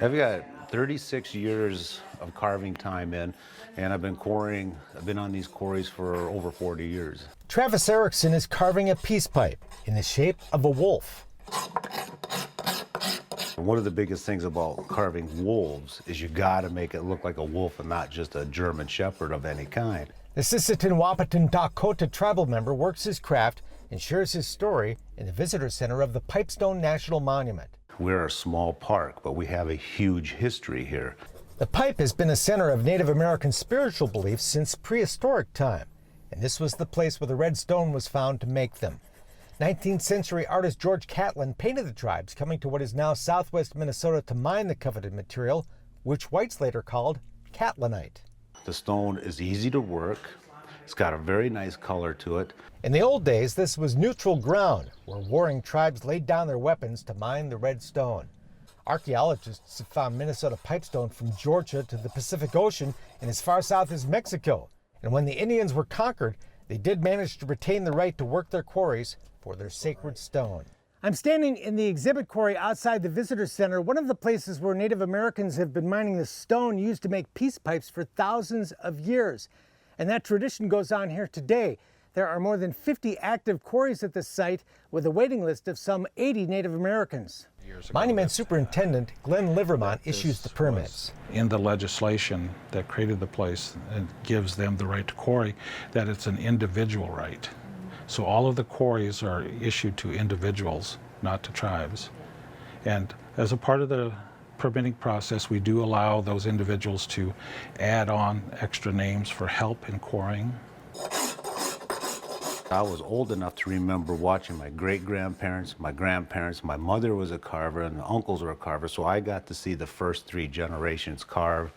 I've got 36 years of carving time in, and I've been quarrying. I've been on these quarries for over 40 years. Travis Erickson is carving a peace pipe in the shape of a wolf. One of the biggest things about carving wolves is you gotta make it look like a wolf and not just a German Shepherd of any kind. The Sisseton Wahpeton Dakota tribal member works his craft and shares his story in the visitor center of the Pipestone National Monument. We're a small park, but we have a huge history here. The pipe has been a center of Native American spiritual beliefs since prehistoric time, and this was the place where the red stone was found to make them. 19th century artist George Catlin painted the tribes coming to what is now southwest Minnesota to mine the coveted material, which whites later called Catlinite. The stone is easy to work. It's got a very nice color to it. In the old days, this was neutral ground where warring tribes laid down their weapons to mine the red stone. Archaeologists have found Minnesota pipestone from Georgia to the Pacific Ocean and as far south as Mexico. And when the Indians were conquered, they did manage to retain the right to work their quarries for their sacred stone. I'm standing in the exhibit quarry outside the visitor center, one of the places where Native Americans have been mining the stone used to make peace pipes for thousands of years. And that tradition goes on here today. There are more than 50 active quarries at this site with a waiting list of some 80 Native Americans. Monument Superintendent Glenn Livermont issues the permits. In the legislation that created the place and gives them the right to quarry, that it's an individual right. So all of the quarries are issued to individuals, not to tribes. And as a part of the permitting process, we do allow those individuals to add on extra names for help in quarrying. I was old enough to remember watching my great-grandparents, my grandparents, my mother was a carver and the uncles were a carver, so I got to see the first 3 generations carve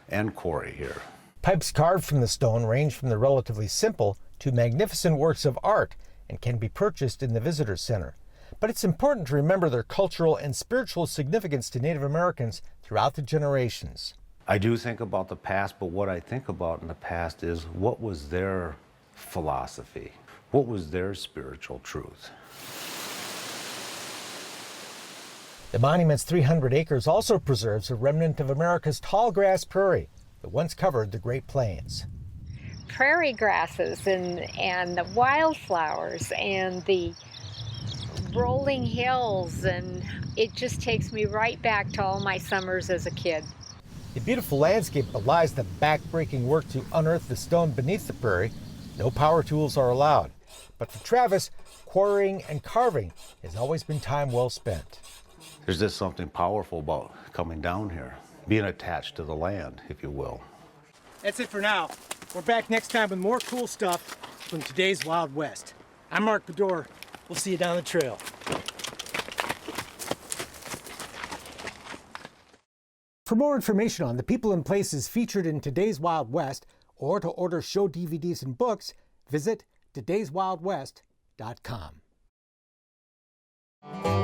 and quarry here. Pipes carved from the stone range from the relatively simple to magnificent works of art and can be purchased in the visitor center. But it's important to remember their cultural and spiritual significance to Native Americans throughout the generations. I do think about the past, but what I think about in the past is what was their philosophy? What was their spiritual truth? The monument's 300 acres also preserves a remnant of America's tall grass prairie that once covered the Great Plains. Prairie grasses and the wildflowers and the rolling hills, and it just takes me right back to all my summers as a kid. The beautiful landscape belies the back-breaking work to unearth the stone beneath the prairie. No power tools are allowed. But for Travis, quarrying and carving has always been time well spent. There's just something powerful about coming down here, being attached to the land, if you will. That's it for now. We're back next time with more cool stuff from today's Wild West. I'm Mark Bedore. We'll see you down the trail. For more information on the people and places featured in today's Wild West, or to order show DVDs and books, visit todayswildwest.com.